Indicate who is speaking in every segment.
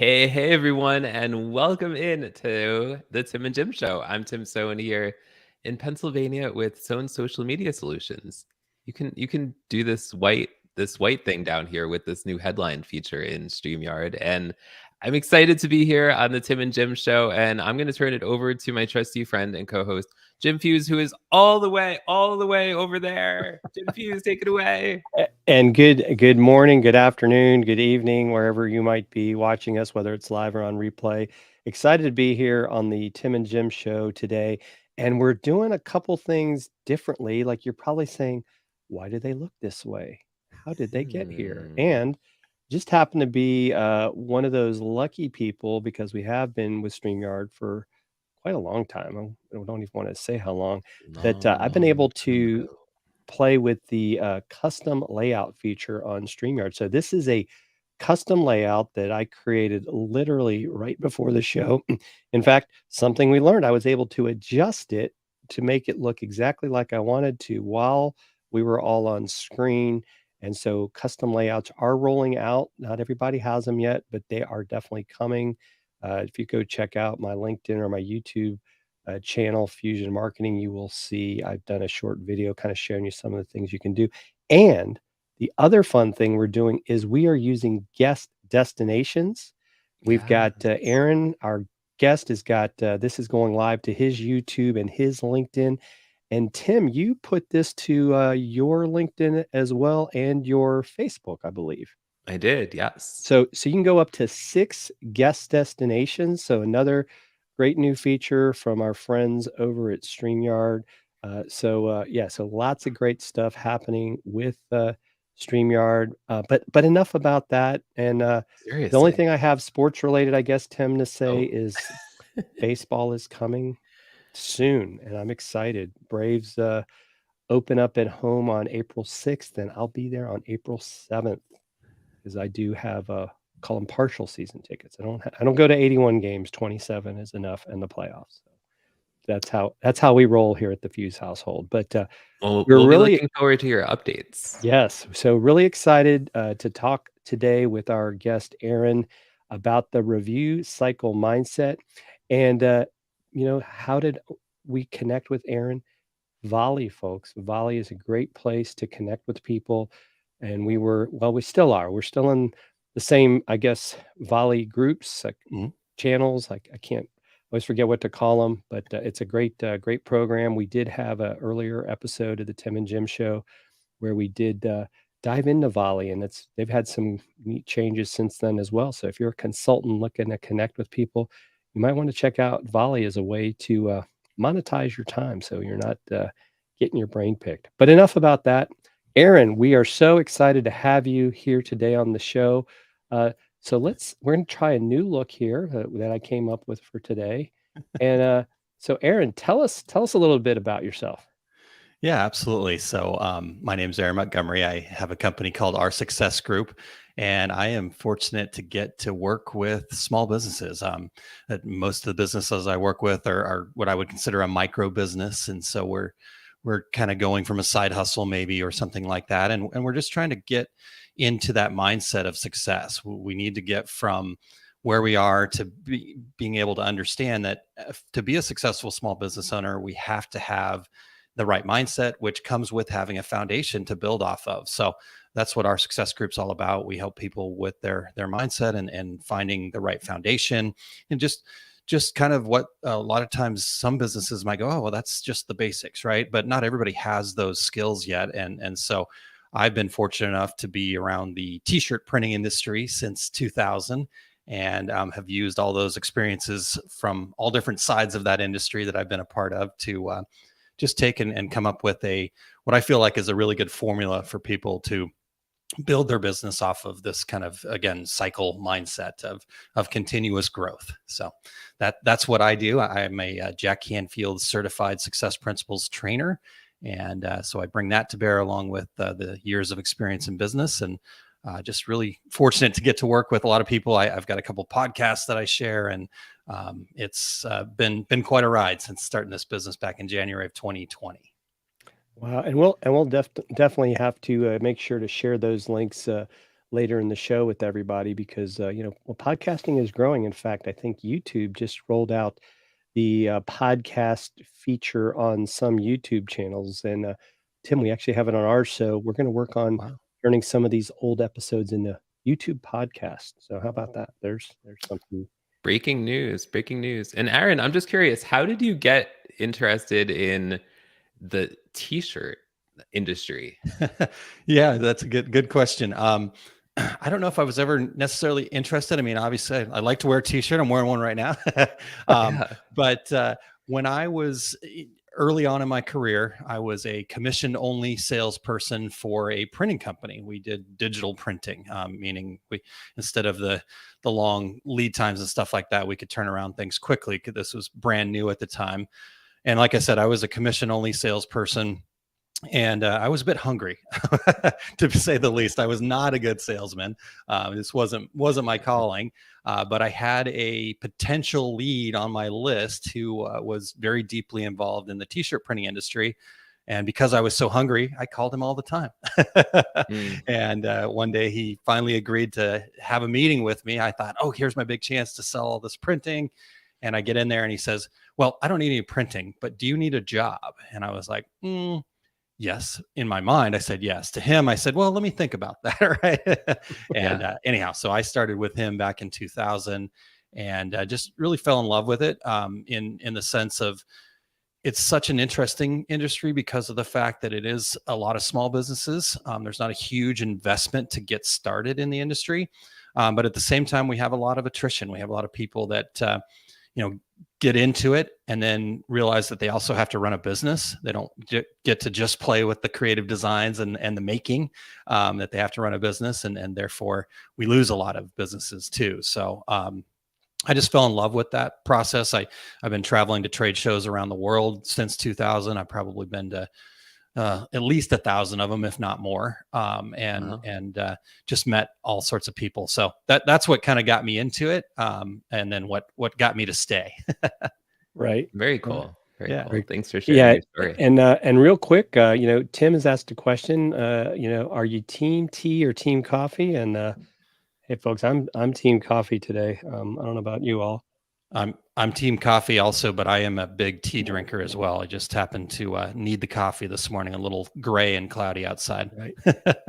Speaker 1: Hey everyone, and welcome in to the Tim and Jim Show. I'm Tim Sohn here in Pennsylvania with Sohn Social Media Solutions. You can do this white thing down here with this new headline feature in StreamYard, and I'm excited to be here on the Tim and Jim Show. And I'm going to turn it over to my trusty friend and co-host Jim Fuse, who is all the way over there. Jim Fuse, take it away.
Speaker 2: And good morning, good afternoon, good evening, wherever you might be watching us, whether it's live or on replay. Excited to be here on the Tim and Jim Show today. And we're doing a couple things differently. Like you're probably saying, why do they look this way? How did they get here?
Speaker 1: Hmm.
Speaker 2: And just happen to be one of those lucky people because we have been with StreamYard for quite a long time. I don't even want to say how long that I've been able
Speaker 1: Long time
Speaker 2: to
Speaker 1: ago.
Speaker 2: play with the custom layout feature on StreamYard. So this is a custom layout that I created literally right before the show. In fact, something we learned, I was able to adjust it to make it look exactly like I wanted to while we were all on screen. And so custom layouts are rolling out. Not everybody has them yet, but they are definitely coming. If you go check out my LinkedIn or my YouTube channel, Fusion Marketing, you will see I've done a short video kind of showing you some of the things you can do. And the other fun thing we're doing is we are using guest destinations. We've got
Speaker 1: Yes.
Speaker 2: Aaron, our guest, has got this is going live to his YouTube and his LinkedIn. And Tim, you put this to your LinkedIn as well and your Facebook, I believe.
Speaker 1: I did, yes.
Speaker 2: So you can go up to 6 guest destinations. So another great new feature from our friends over at StreamYard. So lots of great stuff happening with StreamYard. But enough about that. And the only
Speaker 1: Seriously.
Speaker 2: thing I have sports related, I guess, Tim, to say
Speaker 1: Oh.
Speaker 2: is baseball is coming soon, and I'm excited. Braves open up at home on April 6th, and I'll be there on April 7th because I do have call them partial season tickets. I don't go to 81 games. 27 is enough in the playoffs. So that's how we roll here at the Fuse household. But
Speaker 1: Well,
Speaker 2: we're
Speaker 1: we'll be
Speaker 2: really
Speaker 1: looking forward to your updates.
Speaker 2: yes, so really excited to talk today with our guest Aaron about the review cycle mindset, and how did we connect with Aaron? Volley, folks. Volley is a great place to connect with people. And we still are. We're still in the same, I guess, Volley groups, like channels. Like I can't always forget what to call them, but it's a great program. We did have an earlier episode of the Tim and Jim Show where we did dive into Volley, and they've had some neat changes since then as well. So if you're a consultant looking to connect with people, you might want to check out Volley as a way to monetize your time, so you're not getting your brain picked. But enough about that. Aaron, we are so excited to have you here today on the show. So we're going to try a new look here that I came up with for today. And so Aaron, tell us a little bit about yourself.
Speaker 3: Yeah, absolutely. So, my name is Aaron Montgomery. I have a company called Our Success Group, and I am fortunate to get to work with small businesses. Most of the businesses I work with are what I would consider a micro business, and so we're kind of going from a side hustle maybe or something like that, and we're just trying to get into that mindset of success. We need to get from where we are to being able to understand that to be a successful small business owner, we have to have the right mindset, which comes with having a foundation to build off of. So that's what our success group's all about. We help people with their mindset and finding the right foundation, and just kind of what a lot of times some businesses might go, oh, well, that's just the basics, right? But not everybody has those skills yet. And so I've been fortunate enough to be around the t-shirt printing industry since 2000, and have used all those experiences from all different sides of that industry that I've been a part of to just take and come up with what I feel like is a really good formula for people to build their business off of this kind of, again, cycle mindset of continuous growth. So that's what I do. I'm a Jack Canfield certified success principles trainer. And so I bring that to bear along with the years of experience in business, and just really fortunate to get to work with a lot of people. I've got a couple podcasts that I share, and it's been quite a ride since starting this business back in January of 2020.
Speaker 2: Wow, and we'll definitely have to make sure to share those links later in the show with everybody because well, podcasting is growing. In fact, I think YouTube just rolled out the podcast feature on some YouTube channels. And Tim, we actually have it on ours, so we're going to work on
Speaker 3: Wow.
Speaker 2: turning some of these old episodes into YouTube podcasts. So how about that? There's something.
Speaker 1: Breaking news, breaking news. And Aaron, I'm just curious, how did you get interested in the t-shirt industry?
Speaker 3: Yeah, that's a good question. I don't know if I was ever necessarily interested. I mean, obviously, I like to wear a t-shirt. I'm wearing one right now.
Speaker 1: Yeah.
Speaker 3: But when I was early on in my career, I was a commission-only salesperson for a printing company. We did digital printing, meaning we, instead of the long lead times and stuff like that, we could turn around things quickly. This was brand new at the time. And like I said, I was a commission-only salesperson. And I was a bit hungry, to say the least. I was not a good salesman. This wasn't my calling, but I had a potential lead on my list who was very deeply involved in the t-shirt printing industry. And because I was so hungry, I called him all the time. And one day he finally agreed to have a meeting with me. I thought, oh, here's my big chance to sell all this printing. And I get in there and he says, well, I don't need any printing, but do you need a job? And I was like, yes. In my mind, I said yes. To him, I said, well, let me think about that. Right. And anyhow, so I started with him back in 2000 and just really fell in love with it in the sense of it's such an interesting industry because of the fact that it is a lot of small businesses. There's not a huge investment to get started in the industry. But at the same time, we have a lot of attrition. We have a lot of people that, get into it and then realize that they also have to run a business. They don't get to just play with the creative designs and the making, that they have to run a business. And therefore we lose a lot of businesses too. So I just fell in love with that process. I've been traveling to trade shows around the world since 2000. I've probably been to at least 1,000 of them, if not more. And just met all sorts of people. So that's what kind of got me into it. And then what got me to stay.
Speaker 2: Right.
Speaker 1: Very cool. Very
Speaker 3: Yeah.
Speaker 1: cool. Thanks for sharing your story.
Speaker 2: And real quick, Tim has asked a question. Are you team tea or team coffee? And hey, folks, I'm team coffee today. I don't know about you all.
Speaker 3: I'm team coffee also, but I am a big tea drinker as well. I just happened to need the coffee this morning, a little gray and cloudy outside.
Speaker 2: Right.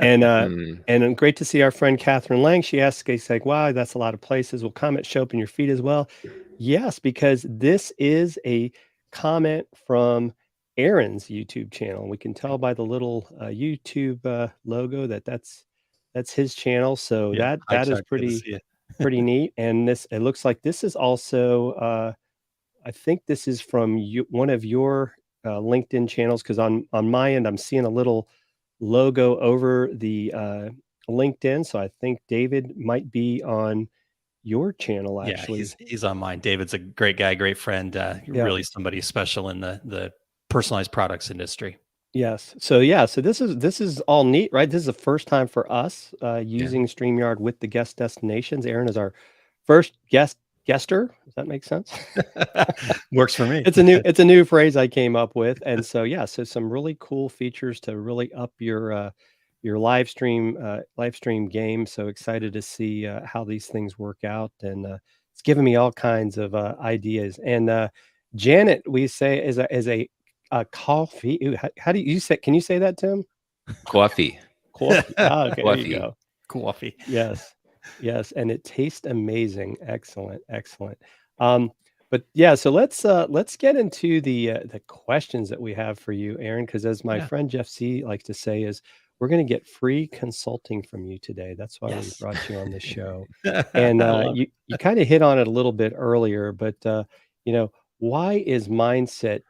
Speaker 2: And great to see our friend Catherine Lang. She asked, he's like, wow, that's a lot of places. Will comments show up in your feed as well? Yes, because this is a comment from Aaron's YouTube channel. We can tell by the little YouTube logo that's his channel. So
Speaker 3: Yeah.
Speaker 2: that is pretty neat. And it looks like this is also I think this is from one of your LinkedIn channels, because on my end I'm seeing a little logo over the LinkedIn. So I think David might be on your channel actually.
Speaker 3: Yeah, he's on mine. David's a great guy, great friend, really somebody special in the personalized products industry.
Speaker 2: Yes. So this is all neat, right? This is the first time for us using StreamYard with the guest destinations. Aaron is our first guester. Does that make sense?
Speaker 3: Works for me.
Speaker 2: It's a new phrase I came up with. And so some really cool features to really up your live stream game. So excited to see how these things work out, and it's given me all kinds of ideas. And Janet, we say is a coffee. Ooh, how do you say? Can you say that, Tim?
Speaker 1: Coffee.
Speaker 2: Coffee. Okay, there you go.
Speaker 3: Coffee.
Speaker 2: Yes, and it tastes amazing. Excellent. But yeah, so let's get into the questions that we have for you, Aaron, because as my friend Jeff C likes to say, is we're going to get free consulting from you today. That's why we brought you on the show. And you kind of hit on it a little bit earlier, but why is mindset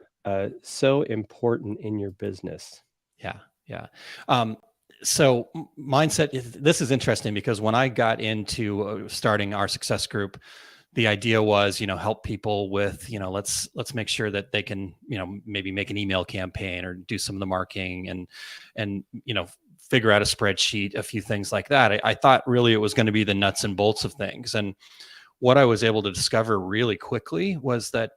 Speaker 2: so important in your business?
Speaker 3: Yeah. So mindset, this is interesting because when I got into starting our success group, the idea was, help people with, let's make sure that they can, maybe make an email campaign or do some of the marketing and figure out a spreadsheet, a few things like that. I thought really it was going to be the nuts and bolts of things. And what I was able to discover really quickly was that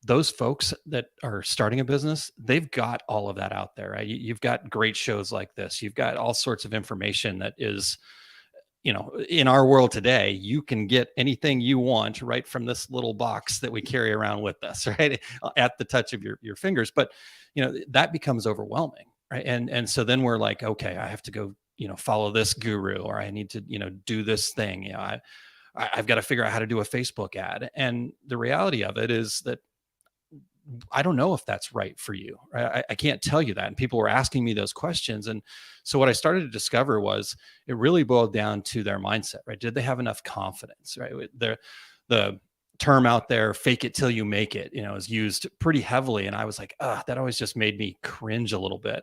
Speaker 3: those folks that are starting a business, they've got all of that out there, right? You've got great shows like this. You've got all sorts of information that is in our world today, you can get anything you want right from this little box that we carry around with us, right? At the touch of your fingers. But, that becomes overwhelming, right? And so then we're like, okay, I have to go, follow this guru, or I need to, do this thing. I've got to figure out how to do a Facebook ad. And the reality of it is that I don't know if that's right for you. Right? I can't tell you that. And people were asking me those questions. And so what I started to discover was it really boiled down to their mindset, right? Did they have enough confidence, right? The term out there, fake it till you make it, is used pretty heavily. And I was like, that always just made me cringe a little bit.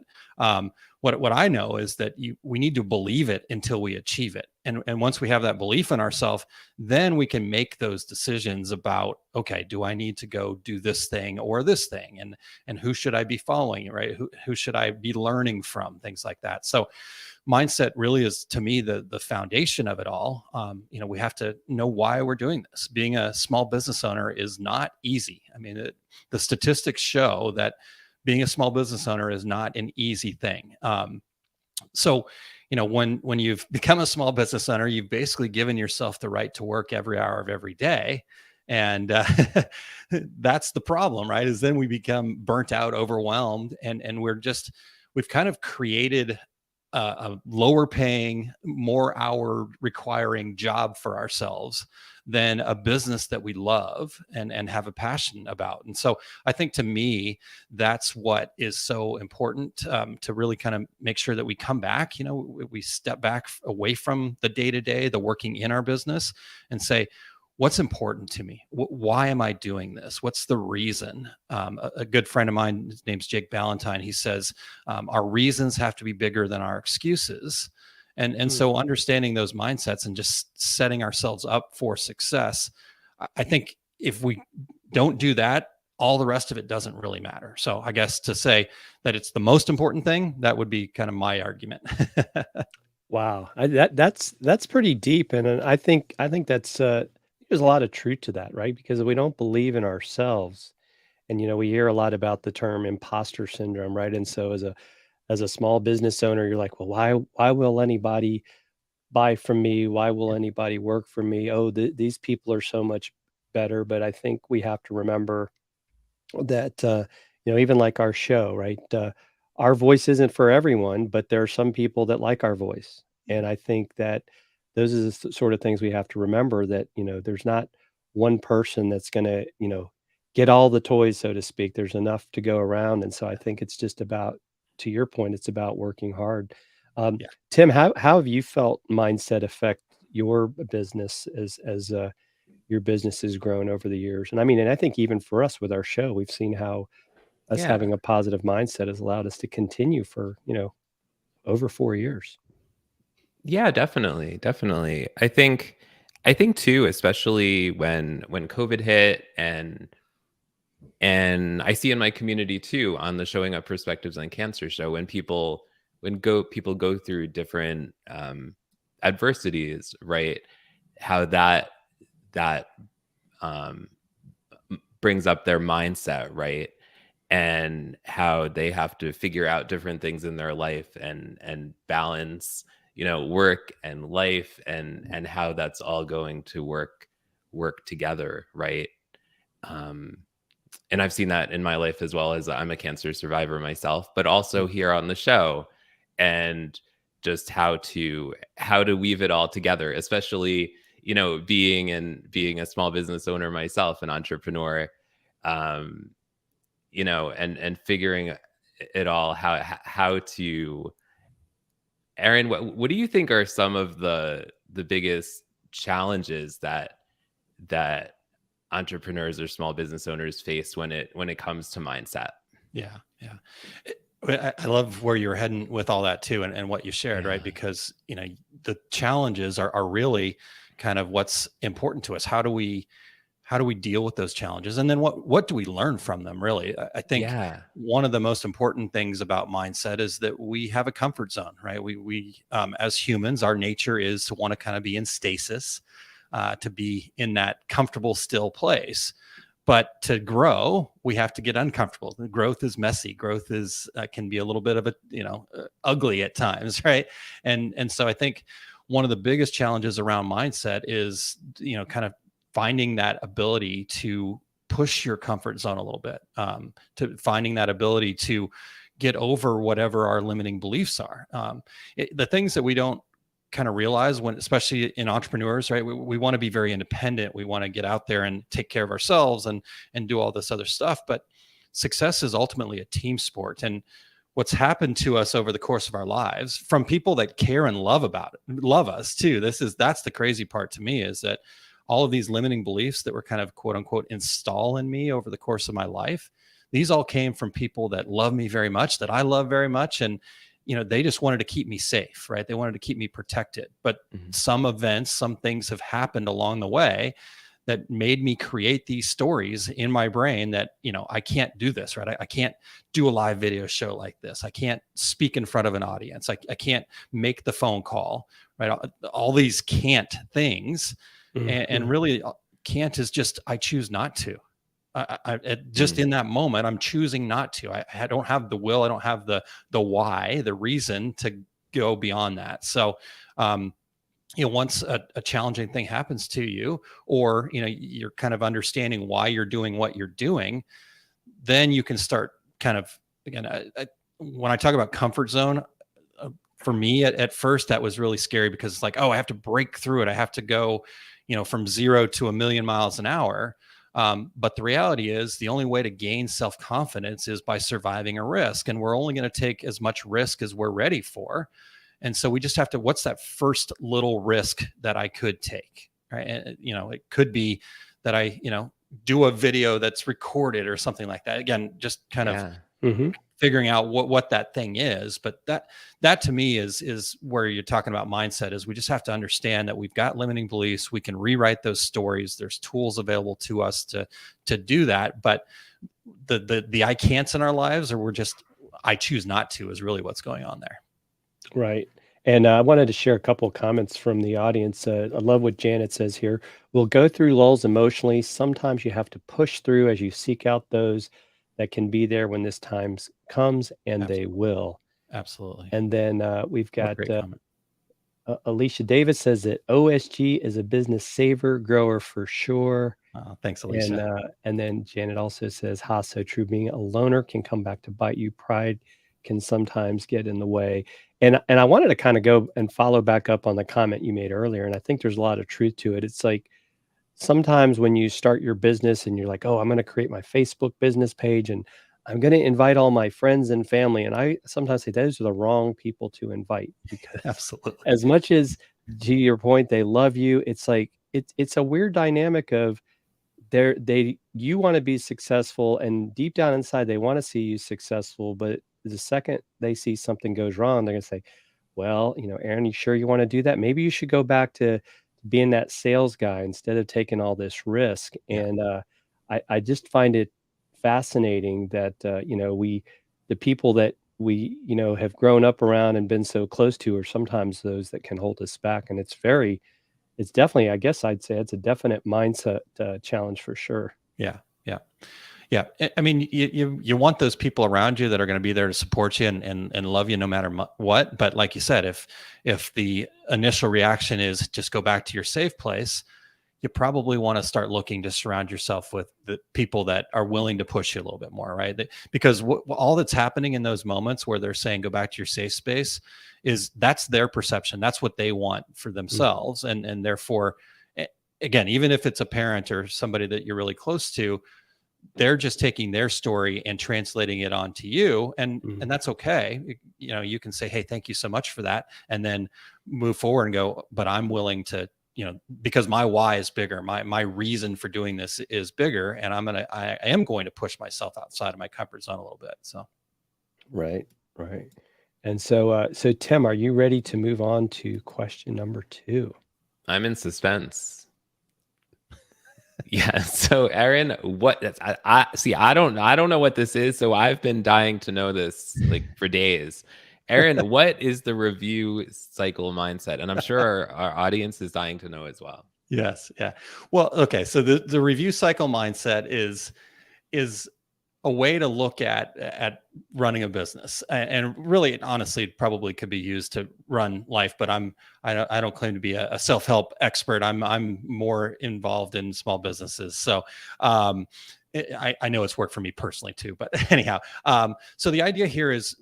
Speaker 3: What I know is that we need to believe it until we achieve it. And once we have that belief in ourselves, then we can make those decisions about, okay, do I need to go do this thing or this thing? And who should I be following, right? Who should I be learning from? Things like that. So mindset really is, to me, the foundation of it all. We have to know why we're doing this. Being a small business owner is not easy. I mean, the statistics show that being a small business owner is not an easy thing. So, when you've become a small business owner, you've basically given yourself the right to work every hour of every day. And that's the problem, right? Is then we become burnt out, overwhelmed, and we've kind of created a lower paying, more hour requiring job for ourselves than a business that we love and have a passion about. And so I think, to me, that's what is so important, to really kind of make sure that we come back, we step back away from the day-to-day, the working in our business, and say, what's important to me? Why am I doing this? What's the reason? A good friend of mine, his name's Jake Ballantyne, he says, our reasons have to be bigger than our excuses. And so understanding those mindsets and just setting ourselves up for success, I think if we don't do that, all the rest of it doesn't really matter. So I guess to say that it's the most important thing, that would be kind of my argument.
Speaker 2: Wow, that's pretty deep, and I think that's there's a lot of truth to that, right? Because if we don't believe in ourselves, and we hear a lot about the term imposter syndrome, right? And so as a small business owner, you're like, well, why will anybody buy from me? Why will anybody work for me? Oh, these people are so much better. But I think we have to remember that even like our show, right? Our voice isn't for everyone, but there are some people that like our voice, and I think that those are the sort of things we have to remember, that there's not one person that's going to get all the toys, so to speak. There's enough to go around, and so I think it's just about, to your point, it's about working hard.
Speaker 3: Yeah.
Speaker 2: Tim, how have you felt mindset affect your business as your business has grown over the years? And I think even for us with our show, we've seen how us
Speaker 1: Yeah.
Speaker 2: having a positive mindset has allowed us to continue for, over 4 years.
Speaker 1: Yeah, definitely. I think too, especially when COVID hit, and I see in my community too, on the Showing Up Perspectives on Cancer show, when people go through different adversities, right? How that brings up their mindset, right? And how they have to figure out different things in their life and balance, work and life, and how that's all going to work together, right? And I've seen that in my life, as well, as I'm a cancer survivor myself, but also here on the show, and just how to weave it all together, especially, being a small business owner myself, an entrepreneur, and figuring it all, how to. Aaron, what do you think are some of the biggest challenges that entrepreneurs or small business owners face when it comes to mindset?
Speaker 3: Yeah. I love where you're heading with all that too, and what you shared,
Speaker 1: Yeah.
Speaker 3: right? Because the challenges are really kind of what's important to us. How do we deal with those challenges, and then what do we learn from them? Really, I think
Speaker 1: Yeah.
Speaker 3: one of the most important things about mindset is that we have a comfort zone, right? We as humans, our nature is to want to kind of be in stasis, to be in that comfortable, still place. But to grow, we have to get uncomfortable. The growth is messy. Growth is can be a little bit of ugly at times, right? And so I think one of the biggest challenges around mindset is, kind of finding that ability to push your comfort zone a little bit, to finding that ability to get over whatever our limiting beliefs are. The things that we don't kind of realize when, especially in entrepreneurs, right? We want to be very independent. We want to get out there and take care of ourselves and do all this other stuff. But success is ultimately a team sport. And what's happened to us over the course of our lives from people that care and love us too. That's the crazy part to me, is that all of these limiting beliefs that were kind of quote unquote install in me over the course of my life, these all came from people that love me very much, that I love very much. And, they just wanted to keep me safe, right? They wanted to keep me protected. But some events, some things have happened along the way that made me create these stories in my brain that, I can't do this, right? I can't do a live video show like this. I can't speak in front of an audience. I can't make the phone call, right? All these can't things. And really can't is just, I choose not to. In that moment, I'm choosing not to. I don't have the will. I don't have the why, the reason to go beyond that. So, once a challenging thing happens to you, or, you're kind of understanding why you're doing what you're doing, then you can start kind of, again, when I talk about comfort zone, for me at first, that was really scary, because it's like, oh, I have to break through it. I have to go, from 0 to 1,000,000 miles an hour. But the reality is, the only way to gain self-confidence is by surviving a risk. And we're only going to take as much risk as we're ready for. And so we just have to, what's that first little risk that I could take? Right. And, it could be that I, do a video that's recorded or something like that. Again, just kind of figuring out what that thing is. But that to me is where you're talking about mindset, is we just have to understand that we've got limiting beliefs. We can rewrite those stories. There's tools available to us to do that. But the I can'ts in our lives, or I choose not to, is really what's going on there.
Speaker 2: Right. And I wanted to share a couple of comments from the audience. I love what Janet says here. We'll go through lulls emotionally. Sometimes you have to push through as you seek out those that can be there when this time comes, and
Speaker 3: Absolutely.
Speaker 2: they will.
Speaker 3: Absolutely.
Speaker 2: And then we've got
Speaker 3: Great comment.
Speaker 2: Alicia Davis says that OSG is a business saver, grower for sure.
Speaker 3: Thanks, Alicia.
Speaker 2: And then Janet also says, "Ha, so true. Being a loner can come back to bite you. Pride can sometimes get in the way." And I wanted to kind of go and follow back up on the comment you made earlier. And I think there's a lot of truth to it. It's like, sometimes when you start your business and you're like, oh, I'm going to create my Facebook business page and I'm going to invite all my friends and family. And I sometimes say those are the wrong people to invite, because
Speaker 3: Absolutely,
Speaker 2: as much as, to your point, they love you, it's like, it's a weird dynamic of you want to be successful, and deep down inside, they want to see you successful. But the second they see something goes wrong, they're going to say, well, Aaron, you sure you want to do that? Maybe you should go back to being that sales guy instead of taking all this risk.
Speaker 3: Yeah.
Speaker 2: And I just find it fascinating that, the people that we, have grown up around and been so close to are sometimes those that can hold us back. And it's definitely, I guess I'd say it's a definite mindset challenge for sure.
Speaker 3: Yeah. I mean, you want those people around you that are going to be there to support you and love you no matter what. But like you said, if the initial reaction is just go back to your safe place, you probably want to start looking to surround yourself with the people that are willing to push you a little bit more, right? Because all that's happening in those moments where they're saying go back to your safe space that's their perception. That's what they want for themselves. And therefore, again, even if it's a parent or somebody that you're really close to, they're just taking their story and translating it onto you. And that's okay. You can say, hey, thank you so much for that. And then move forward and go, but I'm willing to, because my why is bigger. My reason for doing this is bigger. And I am going to push myself outside of my comfort zone a little bit. So.
Speaker 2: Right. And so Tim, are you ready to move on to question number 2?
Speaker 1: I'm in suspense. Yeah. So Aaron, I see, I don't know what this is. So I've been dying to know this for days. Aaron, what is the review cycle mindset? And I'm sure our audience is dying to know as well.
Speaker 3: Yes. Yeah. Well, okay. So the review cycle mindset is a way to look at running a business, and really, honestly, it probably could be used to run life. But I don't claim to be a self-help expert. I'm more involved in small businesses, so I know it's worked for me personally too. But anyhow, so the idea here is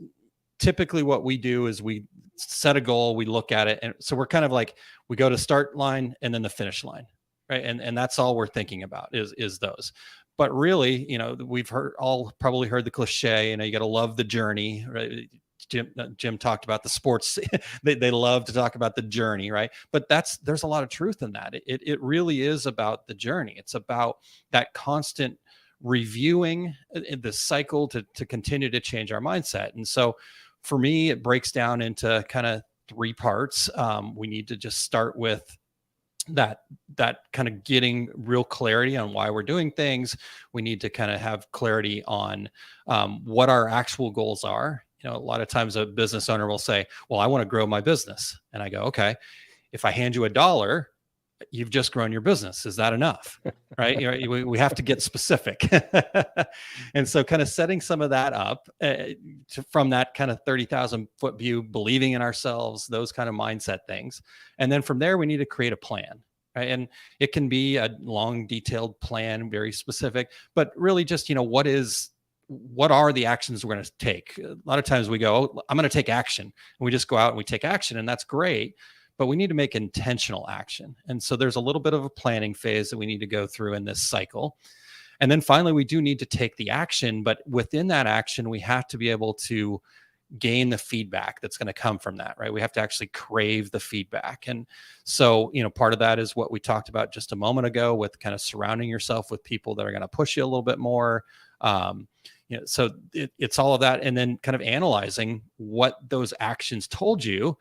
Speaker 3: typically what we do is we set a goal, we look at it, and so we're kind of like, we go to start line and then the finish line, right? And that's all we're thinking about is those. But really, we've probably heard the cliche, you got to love the journey, right? Jim talked about the sports. they love to talk about the journey, right? But there's a lot of truth in that. It really is about the journey. It's about that constant reviewing the cycle to continue to change our mindset. And so for me, it breaks down into kind of three parts. We need to just start with that kind of getting real clarity on why we're doing things. We need to kind of have clarity on what our actual goals are. A lot of times a business owner will say, well, I want to grow my business. And I go, okay, if I hand you $1, you've just grown your business. Is that enough? Right? We have to get specific. And so kind of setting some of that up from that kind of 30,000 foot view, believing in ourselves, those kind of mindset things. And then from there, we need to create a plan. Right? And it can be a long, detailed plan, very specific, but really just, what are the actions we're going to take? A lot of times we go, oh, I'm going to take action. And we just go out and we take action, and that's great. But we need to make intentional action. And so there's a little bit of a planning phase that we need to go through in this cycle. And then finally, we do need to take the action. But within that action, we have to be able to gain the feedback that's going to come from that, right? We have to actually crave the feedback. And so, part of that is what we talked about just a moment ago with kind of surrounding yourself with people that are going to push you a little bit more. So it's all of that. And then kind of analyzing what those actions told you,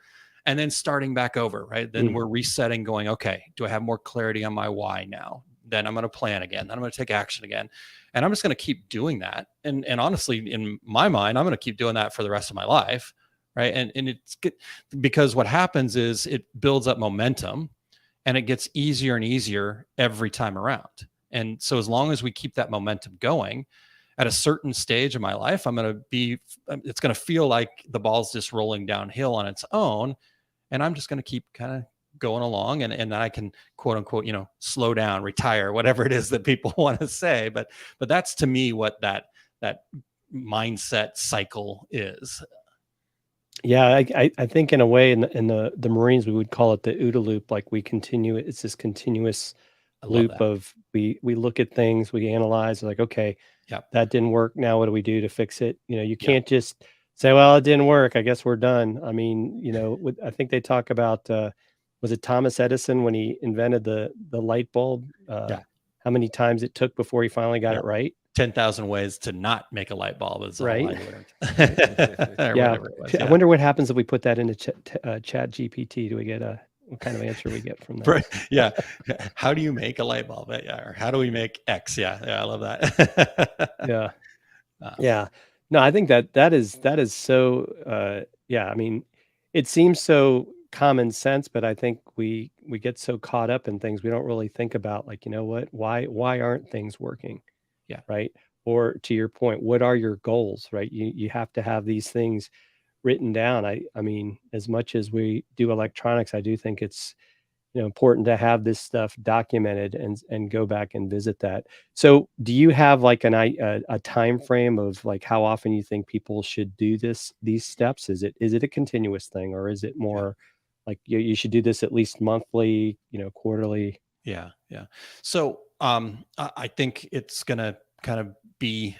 Speaker 3: and then starting back over, right? Then we're resetting, going, okay, do I have more clarity on my why now? Then I'm going to plan again. Then I'm going to take action again. And I'm just going to keep doing that. And honestly, in my mind, I'm going to keep doing that for the rest of my life, right? And it's good because what happens is it builds up momentum, and it gets easier and easier every time around. And so as long as we keep that momentum going, at a certain stage of my life, it's going to feel like the ball's just rolling downhill on its own. And I'm just going to keep kind of going along, and then I can, quote unquote, slow down, retire, whatever it is that people want to say. But that's, to me, what that mindset cycle is.
Speaker 2: Yeah, I think in a way in the Marines, we would call it the OODA loop. Like it's this continuous loop of we look at things, we analyze, like, okay, that didn't work. Now what do we do to fix it? You can't just say, well, it didn't work, I guess we're done. I mean, I think they talk about, was it Thomas Edison when he invented the light bulb? How many times it took before he finally got it right?
Speaker 3: 10,000 ways to not make a light bulb is
Speaker 2: right.
Speaker 3: all I learned.
Speaker 2: I wonder what happens if we put that into Chat GPT. Do we get what kind of answer we get from that?
Speaker 3: Yeah. How do you make a light bulb? Yeah. Or how do we make X? Yeah. I love that.
Speaker 2: Yeah. Yeah. No, I think that is so, I mean, it seems so common sense, but I think we get so caught up in things. We don't really think about, like, why aren't things working?
Speaker 3: Yeah.
Speaker 2: Right. Or to your point, what are your goals? Right. You have to have these things written down. I mean, as much as we do electronics, I do think it's, important to have this stuff documented and go back and visit that. So do you have like a time frame of like how often you think people should do these steps? Is it a continuous thing, or is it more like you should do this at least monthly, quarterly?
Speaker 3: Yeah. So I think it's going to kind of be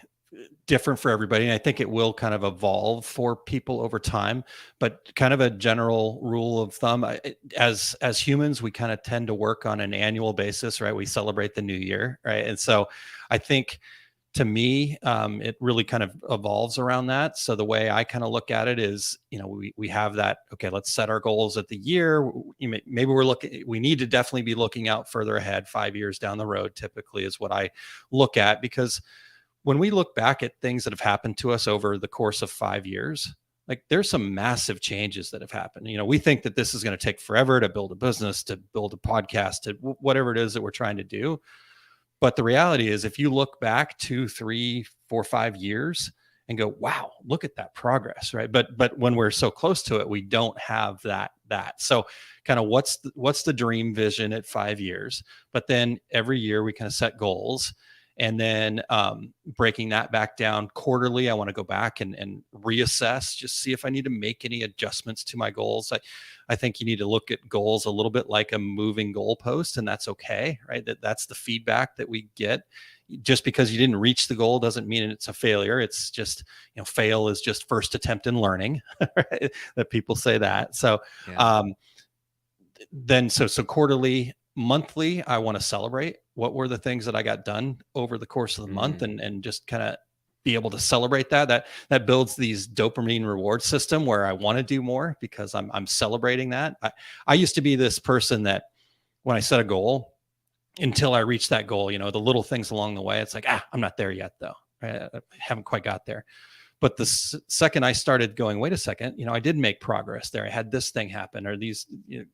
Speaker 3: different for everybody. And I think it will kind of evolve for people over time, but kind of a general rule of thumb, as humans, we kind of tend to work on an annual basis, right? We celebrate the new year, right? And so I think, to me, it really kind of evolves around that. So the way I kind of look at it is, we have that, okay, let's set our goals at the year. Maybe we need to definitely be looking out further ahead, 5 years down the road, typically is what I look at, because when we look back at things that have happened to us over the course of 5 years, like, there's some massive changes that have happened. We think that this is going to take forever to build a business, to build a podcast, to whatever it is that we're trying to do. But the reality is, if you look back 2, 3, 4, 5 years and go, wow, look at that progress, right? But when we're so close to it, we don't have that. So kind of what's the dream vision at 5 years? But then every year we kind of set goals, and then breaking that back down quarterly. I want to go back and reassess, just see if I need to make any adjustments to my goals. I think you need to look at goals a little bit like a moving goalpost, and that's okay, right? That's the feedback that we get. Just because you didn't reach the goal doesn't mean it's a failure. It's just, fail is just first attempt in learning, right? That people say that. So,
Speaker 1: Yeah.
Speaker 3: So quarterly, monthly, I want to celebrate what were the things that I got done over the course of the month, and just kind of be able to celebrate that builds these dopamine reward system where I want to do more because I'm celebrating that. I used to be this person that when I set a goal, until I reach that goal, the little things along the way, it's like, I'm not there yet though. Right? I haven't quite got there. But the second I started going, wait a second, I did make progress there. I had this thing happen, or these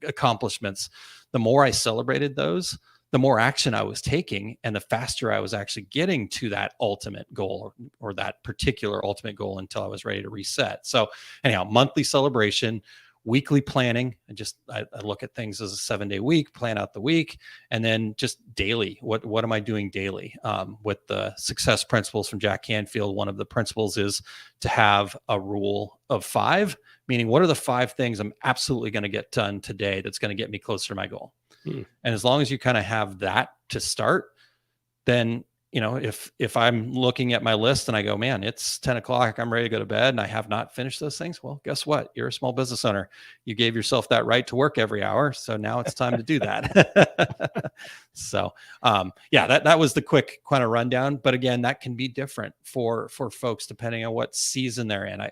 Speaker 3: accomplishments. The more I celebrated those, the more action I was taking, and the faster I was actually getting to that ultimate goal, or that particular ultimate goal, until I was ready to reset. So anyhow, monthly celebration, weekly planning. I look at things as a 7-day week, plan out the week, and then just daily. What am I doing daily? With the success principles from Jack Canfield, one of the principles is to have a rule of 5, meaning what are the 5 things I'm absolutely going to get done today that's going to get me closer to my goal? And as long as you kind of have that to start, then if I'm looking at my list and I go, man, it's 10 o'clock, I'm ready to go to bed, and I have not finished those things. Well, guess what? You're a small business owner. You gave yourself that right to work every hour. So now it's time to do that. So, that was the quick kind of rundown. But again, that can be different for folks depending on what season they're in.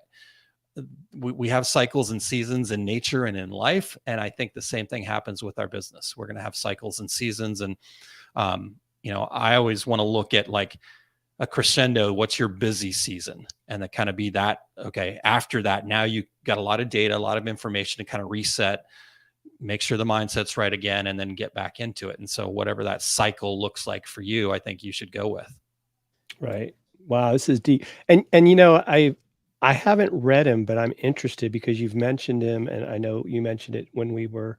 Speaker 3: We have cycles and seasons in nature and in life. And I think the same thing happens with our business. We're going to have cycles and seasons. And, I always want to look at like a crescendo. What's your busy season? And that kind of be that, okay, after that, now you got a lot of data, a lot of information to kind of reset, make sure the mindset's right again, and then get back into it. And so whatever that cycle looks like for you, I think you should go with.
Speaker 2: Right. Wow. This is deep. And I haven't read him, but I'm interested because you've mentioned him, and I know you mentioned it when we were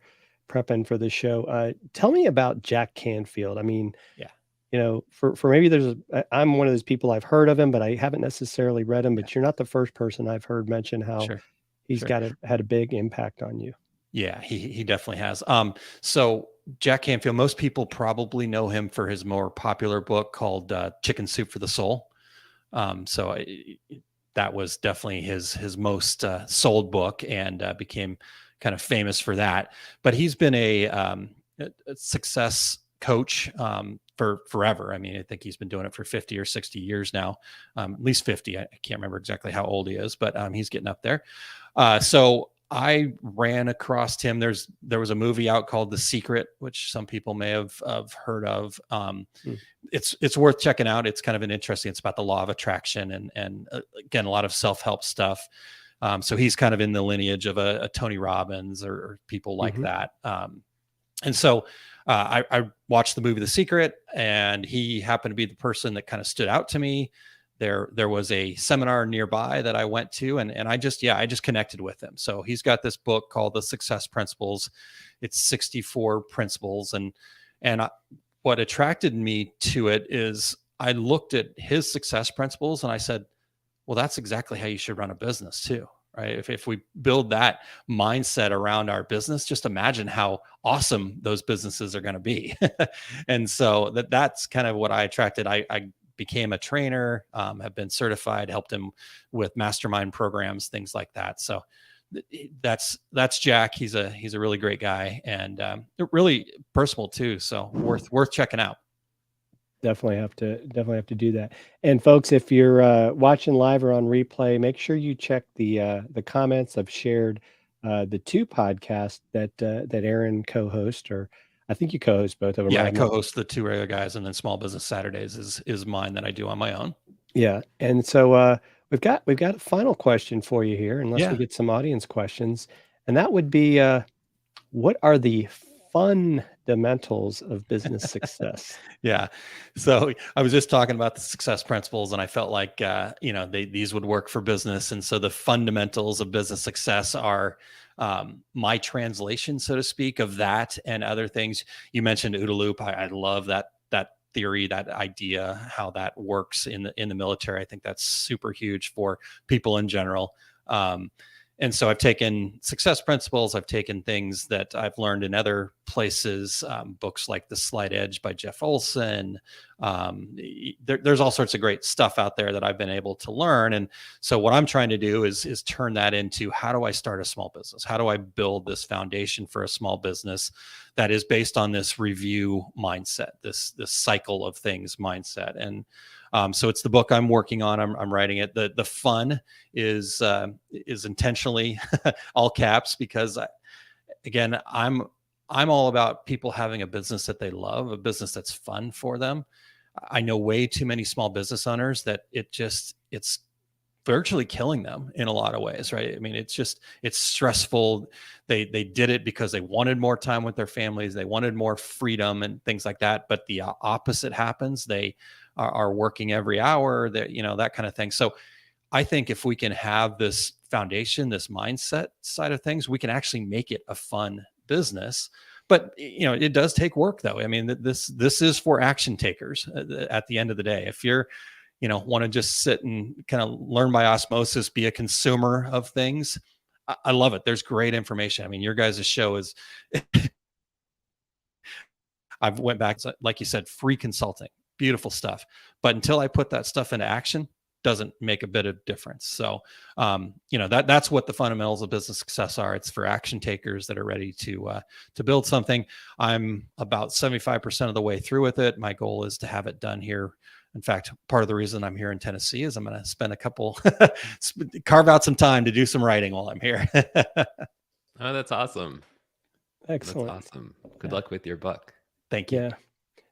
Speaker 2: prepping for the show. Tell me about Jack Canfield. I mean, for maybe I'm one of those people, I've heard of him, but I haven't necessarily read him. But you're not the first person I've heard mention how he's had a big impact on you.
Speaker 3: Yeah, he definitely has. So Jack Canfield, most people probably know him for his more popular book called Chicken Soup for the Soul. That was definitely his most sold book, and became kind of famous for that. But he's been a success coach for forever. I mean, I think he's been doing it for 50 or 60 years now, at least 50. I can't remember exactly how old he is, but he's getting up there. So I ran across him. There was a movie out called The Secret, which some people may have heard of. It's worth checking out. It's kind of it's about the law of attraction, and again, a lot of self-help stuff. So he's kind of in the lineage of a Tony Robbins or people like that. And so I watched the movie The Secret, and he happened to be the person that kind of stood out to me. There was a seminar nearby that I went to, and I just connected with him. So he's got this book called The Success Principles. It's 64 principles. And what attracted me to it is I looked at his success principles and I said, well, that's exactly how you should run a business too, right? If we build that mindset around our business, just imagine how awesome those businesses are going to be. And so that's kind of what I attracted. I became a trainer, have been certified, helped him with mastermind programs, things like that. So that's Jack. He's a really great guy, and really personal too. So worth checking out.
Speaker 2: Definitely have to do that. And folks, if you're watching live or on replay, make sure you check the comments. I've shared the 2 podcasts that Aaron co-hosts, or I think you co-host both of them.
Speaker 3: Yeah, I co-host the 2 regular guys, and then Small Business Saturdays is mine that I do on my own.
Speaker 2: Yeah, and so we've got a final question for you here, unless we get some audience questions, and that would be, what are the fun fundamentals of business success.
Speaker 3: Yeah. So I was just talking about the success principles, and I felt like, these would work for business. And so the fundamentals of business success are my translation, so to speak, of that and other things. You mentioned OODA loop. I love that theory, that idea, how that works in the military. I think that's super huge for people in general. And so I've taken success principles. I've taken things that I've learned in other places, books like The Slight Edge by Jeff Olson. There's all sorts of great stuff out there that I've been able to learn. And so what I'm trying to do is turn that into, how do I start a small business? How do I build this foundation for a small business that is based on this review mindset, this cycle of things mindset? And so it's the book I'm working on. I'm writing it. The fun is intentionally all caps, because again, I'm all about people having a business that they love, a business that's fun for them. I know way too many small business owners that it's virtually killing them in a lot of ways, right? I mean, it's stressful. They did it because they wanted more time with their families. They wanted more freedom and things like that. But the opposite happens. They are working every hour, that kind of thing. So I think if we can have this foundation, this mindset side of things, we can actually make it a fun business. But it does take work, though. I mean, this is for action takers at the end of the day. If you're want to just sit and kind of learn by osmosis, be a consumer of things, I love it. There's great information. I mean, your guys' show is I've went back, like you said, free consulting, beautiful stuff. But until I put that stuff into action, doesn't make a bit of difference. So, that's what the fundamentals of business success are. It's for action takers that are ready to build something. I'm about 75% of the way through with it. My goal is to have it done here. In fact, part of the reason I'm here in Tennessee is I'm going to spend carve out some time to do some writing while I'm here.
Speaker 1: Oh, that's awesome.
Speaker 2: Excellent.
Speaker 1: That's awesome. Good luck with your book.
Speaker 3: Thank you.
Speaker 2: Yeah.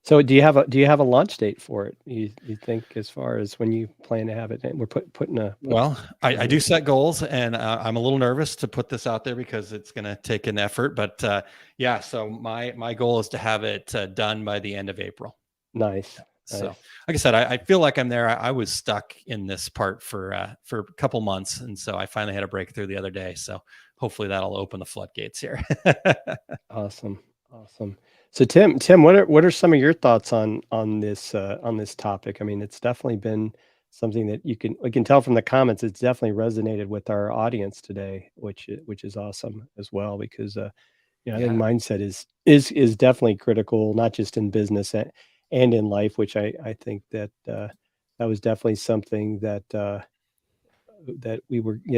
Speaker 2: So do you have a launch date for it? You think, as far as when you plan to have it? We're putting a.
Speaker 3: Well, I do set goals, and I'm a little nervous to put this out there because it's going to take an effort. But yeah, so my goal is to have it done by the end of April.
Speaker 2: Nice.
Speaker 3: So, like I said, I feel like I'm there. I was stuck in this part for a couple months, and so I finally had a breakthrough the other day. So hopefully that'll open the floodgates here.
Speaker 2: Awesome. So Tim, what are some of your thoughts on this topic? I mean, it's definitely been something that we can tell from the comments. It's definitely resonated with our audience today, which is awesome as well, because I think mindset is definitely critical, not just in business and in life, which I think that was definitely something that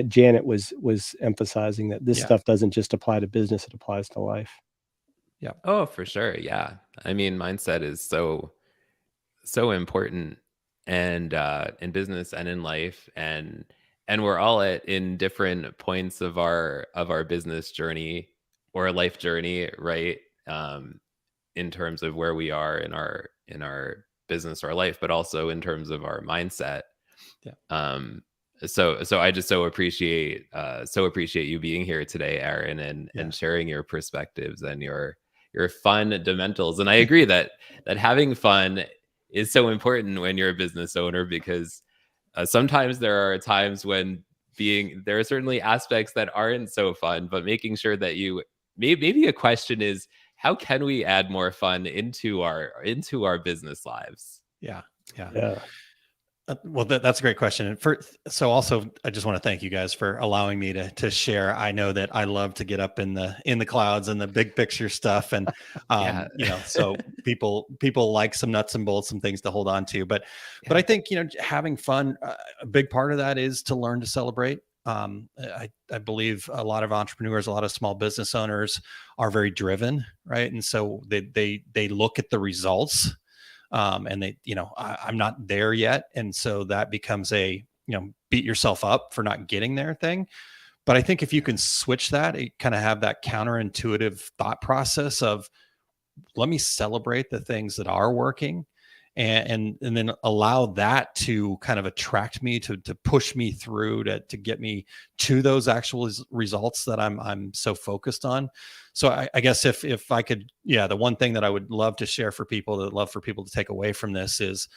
Speaker 2: Janet was emphasizing, that this stuff doesn't just apply to business, it applies to life.
Speaker 1: Yeah. Oh, for sure. Yeah. I mean, mindset is so important, and in business and in life, and we're all in different points of our business journey or life journey, right? In terms of where we are in our business or life, but also in terms of our mindset. Yeah. So I just so appreciate you being here today, Aaron, and sharing your perspectives and your fundamentals. And I agree that having fun is so important when you're a business owner, because sometimes there are times when there are certainly aspects that aren't so fun, but making sure that maybe a question is, how can we add more fun into our business lives?
Speaker 3: Yeah.
Speaker 4: Well, that's a great question. And so also, I just want to thank you guys for allowing me to share. I know that I love to get up in the clouds and the big picture stuff, and so people like some nuts and bolts, some things to hold on to. But I think having fun, a big part of that is to learn to celebrate. I believe a lot of entrepreneurs, a lot of small business owners are very driven, right? And so they look at the results. And they, I'm not there yet. And so that becomes a, beat yourself up for not getting there thing. But I think if you can switch that, it kind of have that counterintuitive thought process of, let me celebrate the things that are working
Speaker 3: and then allow that to kind of attract me, to push me through, to get me to those actual results that I'm so focused on. So I guess if I could, the one thing that I would love to share for people, that love for people to take away from this, is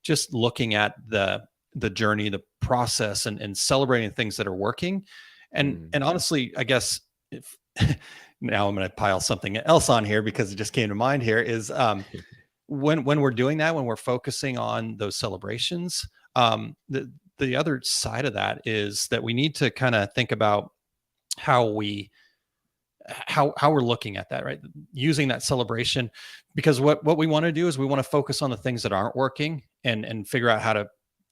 Speaker 3: just looking at the journey, the process, and celebrating things that are working. And honestly, I guess if now I'm going to pile something else on here because it just came to mind here, is when we're doing that, when we're focusing on those celebrations, the other side of that is that we need to kind of think about how we're looking at that, right? Using that celebration, because what we want to do is we want to focus on the things that aren't working and figure out how to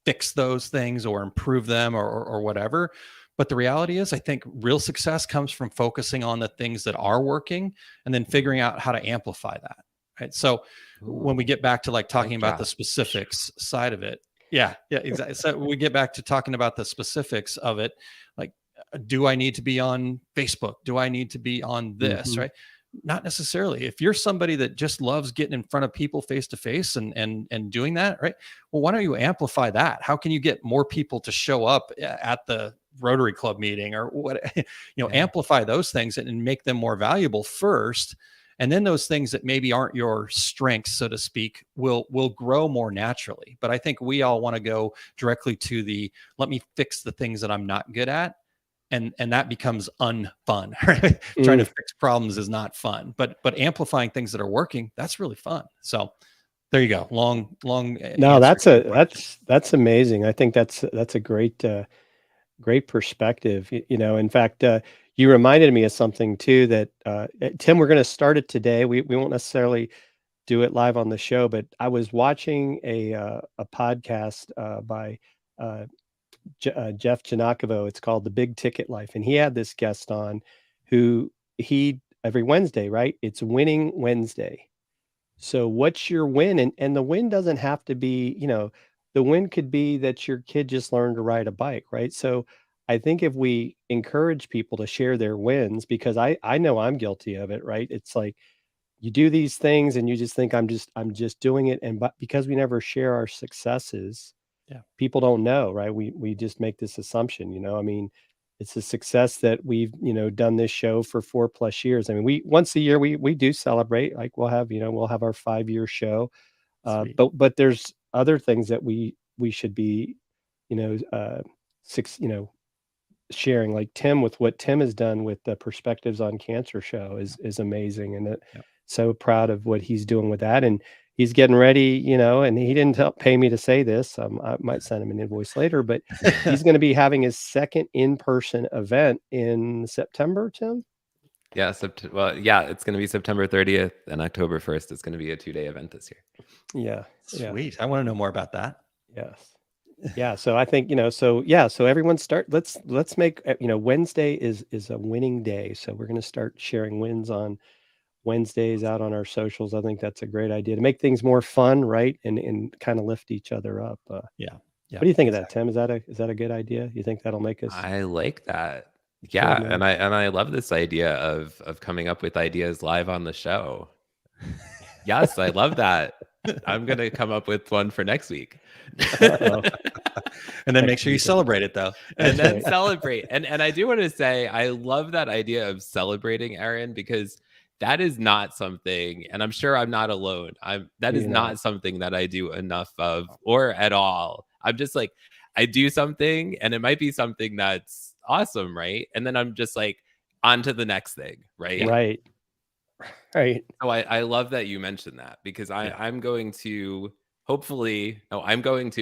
Speaker 3: fix those things or improve them or whatever. But the reality is, I think real success comes from focusing on the things that are working and then figuring out how to amplify that. Right. So when we get back to like talking about the specifics side of it. Yeah, exactly. So we get back to talking about the specifics of it. Like, do I need to be on Facebook? Do I need to be on this? Right. Not necessarily. If you're somebody that just loves getting in front of people face to face and doing that, right? Well, why don't you amplify that? How can you get more people to show up at the Rotary Club meeting or what, amplify those things and make them more valuable first. And then those things that maybe aren't your strengths, so to speak, will grow more naturally. But I think we all want to go directly to let me fix the things that I'm not good at. And that becomes unfun, right? Trying to fix problems is not fun, but amplifying things that are working, that's really fun. So there you go. Long.
Speaker 2: No, that's amazing. I think that's a great perspective. In fact, you reminded me of something too that, Tim, we're going to start it today. We won't necessarily do it live on the show, but I was watching a podcast by Jeff Janakovo. It's called The Big Ticket Life. And he had this guest on who every Wednesday, right? It's Winning Wednesday. So what's your win? And the win doesn't have to be, the win could be that your kid just learned to ride a bike, right? So I think if we encourage people to share their wins, because I know I'm guilty of it, right? It's like you do these things and you just think I'm just doing it. But because we never share our successes, people don't know, right? We just make this assumption, I mean, it's a success that we've, done this show for 4+ years. I mean, we once a year we do celebrate, like we'll have our 5-year show. But there's other things that we should be, sharing, like Tim, with what Tim has done with the Perspectives on Cancer show is amazing. And so proud of what he's doing with that. And he's getting ready, and he didn't pay me to say this. I might send him an invoice later, but he's going to be having his second in-person event in September, Tim?
Speaker 1: Yeah. It's going to be September 30th and October 1st. It's going to be a 2-day event this year.
Speaker 2: Yeah.
Speaker 3: Sweet. I want to know more about that.
Speaker 2: Yes. Yeah. So I think, so everyone let's make, Wednesday is a winning day. So we're going to start sharing wins on Wednesdays out on our socials. I think that's a great idea to make things more fun, right? And kind of lift each other up.
Speaker 3: Yeah.
Speaker 2: What do you think of that, Tim? Is that a good idea? You think that'll make us?
Speaker 1: I like that. Yeah. And I love this idea of coming up with ideas live on the show. Yes, I love that. I'm going to come up with one for next week.
Speaker 3: And then make sure you celebrate it though.
Speaker 1: And then celebrate. And I do want to say, I love that idea of celebrating, Aaron, because that is not something, and I'm sure I'm not alone. That is not something that I do enough of or at all. I'm just like, I do something and it might be something that's awesome, right? And then I'm just like, on to the next thing, right?
Speaker 2: Right.
Speaker 1: So I love that you mentioned that, because I'm going to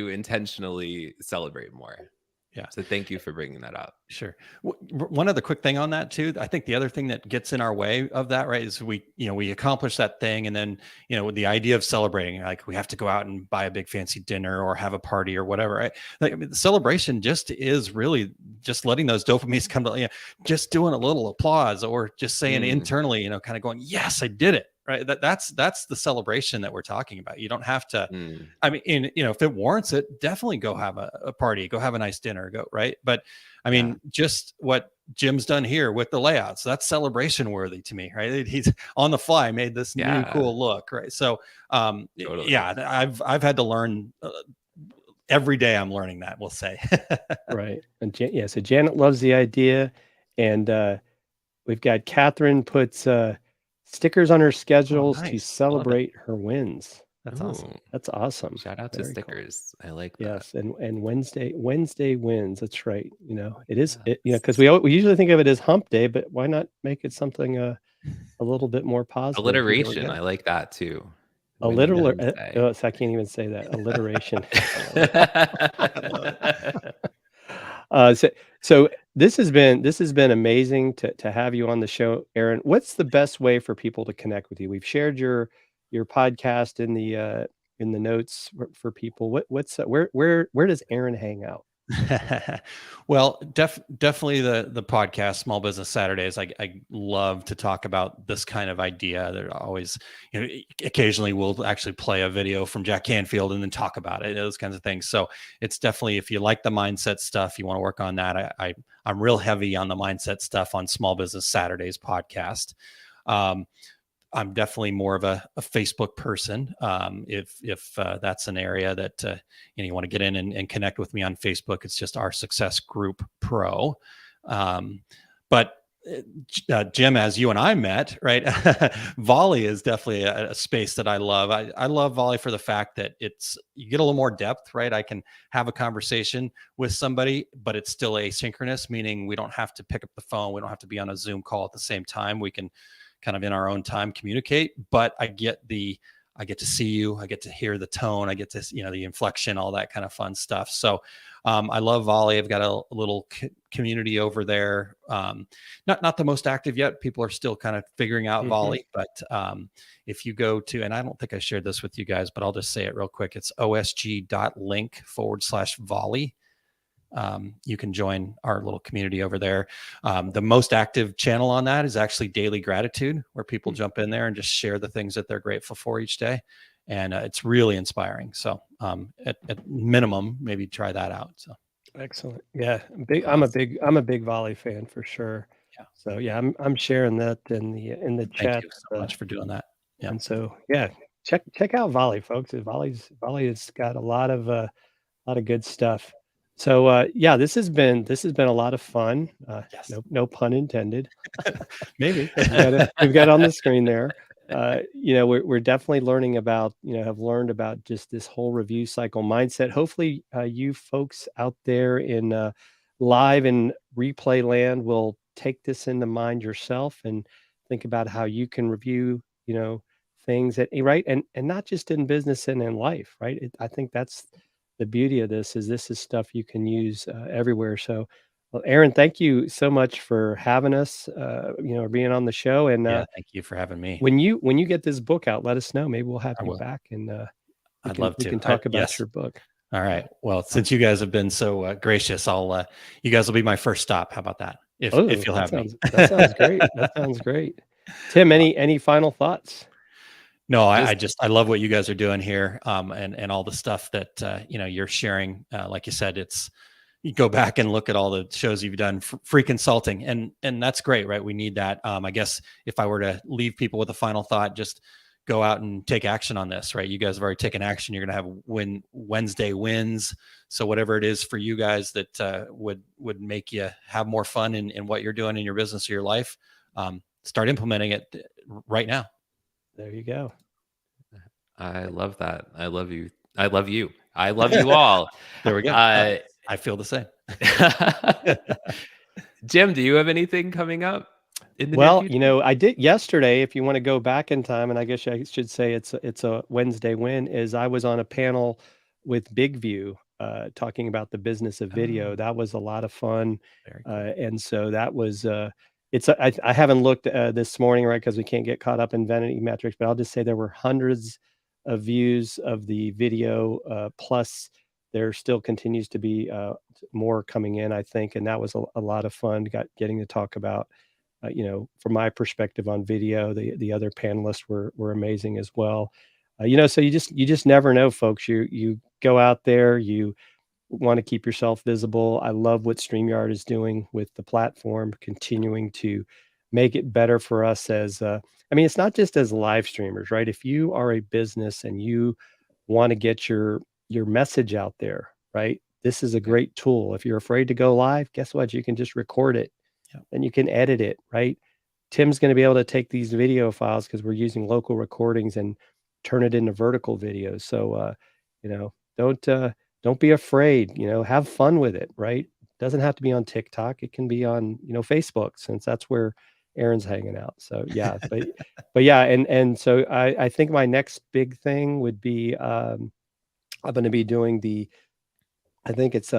Speaker 1: intentionally celebrate more. Yeah. So thank you for bringing that up.
Speaker 3: Sure. One other quick thing on that too. I think the other thing that gets in our way of that, right, is we accomplish that thing. And then, the idea of celebrating, like we have to go out and buy a big fancy dinner or have a party or whatever, right? Like, the celebration just is really just letting those dopamines come to, just doing a little applause or just saying internally, kind of going, yes, I did it. Right. That's the celebration that we're talking about. You don't have to, I mean, if it warrants it, definitely go have a party, go have a nice dinner, right. But I mean, just what Jim's done here with the layouts. That's celebration worthy to me, right? He's on the fly made this new cool look, right? So,
Speaker 1: Totally.
Speaker 3: yeah, I've had to learn every day. I'm learning that, we'll say.
Speaker 2: Right. And so Janet loves the idea, and we've got Catherine puts stickers on her schedules to
Speaker 3: nice.
Speaker 2: celebrate her wins.
Speaker 3: That's awesome.
Speaker 1: Ooh,
Speaker 2: That's awesome.
Speaker 1: shout out to
Speaker 2: Very cool.
Speaker 1: stickers. I like that.
Speaker 2: Yes, and Wednesday wins. That's right. It is because we usually think of it as hump day, but why not make it something a little bit more positive?
Speaker 1: Alliteration. I like that too.
Speaker 2: So I can't even say that. Alliteration. So this has been amazing to have you on the show, Aaron. What's the best way for people to connect with you? We've shared your podcast in the notes for people. Where does Aaron hang out?
Speaker 3: Well, definitely the podcast, Small Business Saturdays. I love to talk about this kind of idea. There always, occasionally we'll actually play a video from Jack Canfield and then talk about it, those kinds of things. So it's definitely, if you like the mindset stuff, you want to work on that. I'm real heavy on the mindset stuff on Small Business Saturdays podcast. I'm definitely more of a Facebook person. If that's an area that you want to get in and connect with me on Facebook, it's just Our Success Group Pro. But Jim, as you and I met, right? Volley is definitely a space that I love. I love Volley for the fact that you get a little more depth, right? I can have a conversation with somebody, but it's still asynchronous, meaning we don't have to pick up the phone. We don't have to be on a Zoom call at the same time. We can kind of in our own time communicate, but I get to see you, I get to hear the tone, I get to, the inflection, all that kind of fun stuff. So I love Volley. I've got a little community over there. Not the most active yet. People are still kind of figuring out Volley, but if you go to, and I don't think I shared this with you guys, but I'll just say it real quick. It's osg.link/Volley. You can join our little community over there. The most active channel on that is actually Daily Gratitude, where people jump in there and just share the things that they're grateful for each day. And it's really inspiring. So at minimum, maybe try that out. So
Speaker 2: excellent. Yeah. I'm a big Volley fan for sure.
Speaker 3: Yeah.
Speaker 2: So yeah, I'm sharing that in the chat.
Speaker 3: Thank you so much for doing that. Yeah.
Speaker 2: And so yeah, check out Volley, folks. Volley has got a lot of good stuff. So yeah, this has been a lot of fun.
Speaker 3: Yes.
Speaker 2: No pun intended.
Speaker 3: Maybe
Speaker 2: we've got on the screen there. We're definitely learning about, have learned about just this whole review cycle mindset. Hopefully you folks out there in live and replay land will take this into mind yourself and think about how you can review, things right. And not just in business and in life, right? I think that's the beauty of this is stuff you can use everywhere. So, well, Aaron, thank you so much for having us, being on the show. And
Speaker 3: thank you for having me.
Speaker 2: When you get this book out, let us know. Maybe we'll have you back, and
Speaker 3: I'd love to.
Speaker 2: We can talk about your book.
Speaker 3: All right. Well, since you guys have been so gracious, you guys will be my first stop. How about that? If you'll have me.
Speaker 2: That sounds great. That sounds great. Tim, any final thoughts?
Speaker 3: No, I love what you guys are doing here, and all the stuff that you're sharing. Like you said, you go back and look at all the shows you've done, free consulting, and that's great, right? We need that. I guess if I were to leave people with a final thought, just go out and take action on this, right? You guys have already taken action. You're going to have Wednesday wins. So whatever it is for you guys that would make you have more fun in what you're doing in your business or your life, start implementing it right now.
Speaker 2: There you go.
Speaker 1: I love that. I love you. I love you. I love you all.
Speaker 3: There we go. I feel the same.
Speaker 1: Jim, do you have anything coming up?
Speaker 2: Well, I did yesterday. If you want to go back in time, and I guess I should say it's a Wednesday win. Is I was on a panel with Big View talking about the business of video. That was a lot of fun. Very cool. And so that was. I haven't looked this morning, right, because we can't get caught up in vanity metrics. But I'll just say there were hundreds of views of the video. Plus, there still continues to be more coming in, I think, and that was a lot of fun. Getting to talk about. From my perspective on video, the other panelists were amazing as well. So you just never know, folks. You go out there, you want to keep yourself visible. I love what StreamYard is doing with the platform, continuing to make it better for us as, I mean, it's not just as live streamers, right? If you are a business and you want to get your message out there, right? This is a great tool. If you're afraid to go live, guess what? You can just record it and you can edit it, right? Tim's going to be able to take these video files because we're using local recordings and turn it into vertical videos. So, you know, don't be afraid, you know, have fun with it, right? Doesn't have to be on TikTok. It can be on, you know, Facebook, since that's where Aaron's hanging out. So yeah, but yeah. And so I think my next big thing would be, I'm going to be doing I think it's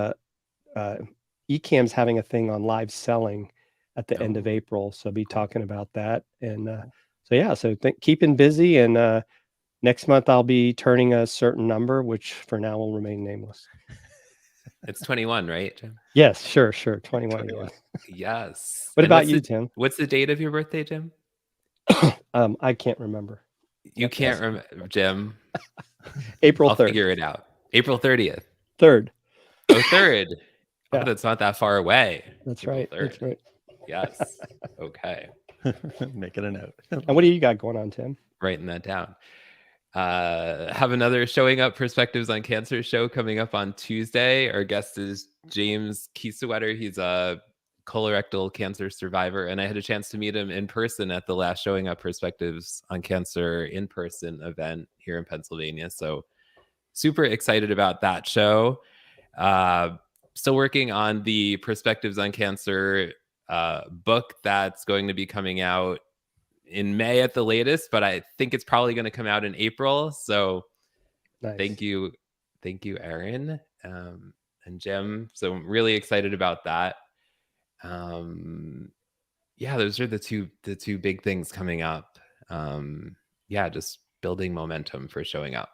Speaker 2: Ecamm's having a thing on live selling at the end of April. So I'll be talking about that. And so yeah, so keeping busy. And next month I'll be turning a certain number, which for now will remain nameless.
Speaker 1: It's 21, right, Jim?
Speaker 2: Yes, sure. 21 again.
Speaker 1: Yes.
Speaker 2: What
Speaker 1: And
Speaker 2: about you, Tim?
Speaker 1: What's the date of your birthday, Jim?
Speaker 2: I can't remember.
Speaker 1: You can't remember, Jim.
Speaker 2: April 3rd.
Speaker 1: I'll figure it out. April 30th.
Speaker 2: 3rd.
Speaker 1: Oh, 3rd.
Speaker 2: Yeah.
Speaker 1: Oh, that's not that far away.
Speaker 2: That's
Speaker 1: April
Speaker 2: right.
Speaker 1: 3rd.
Speaker 2: That's right.
Speaker 1: Yes. Okay.
Speaker 3: Making a note.
Speaker 2: And what do you got going on, Tim?
Speaker 1: Writing that down. Have another Showing Up Perspectives on Cancer show coming up on Tuesday. Our guest is James Kiesewetter. He's a colorectal cancer survivor, and I had a chance to meet him in person at the last Showing Up Perspectives on Cancer in-person event here in Pennsylvania. So super excited about that show. Still working on the Perspectives on Cancer book that's going to be coming out in May at the latest, but I think it's probably going to come out in April. So
Speaker 2: Nice.
Speaker 1: Thank you, Aaron, and Jim. So I'm really excited about that. Yeah, those are the two big things coming up. Yeah, just building momentum for Showing Up.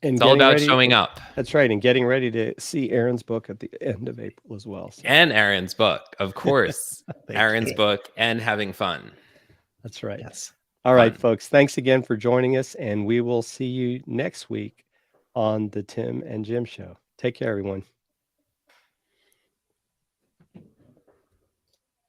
Speaker 2: And
Speaker 1: it's all about showing up.
Speaker 2: That's right. And getting ready to see Aaron's book at the end of April as well. So.
Speaker 1: And Aaron's book, of course. Aaron's book and having fun.
Speaker 2: That's right.
Speaker 3: Yes.
Speaker 2: All right, folks. Thanks again for joining us. And we will see you next week on the Tim and Jim Show. Take care, everyone.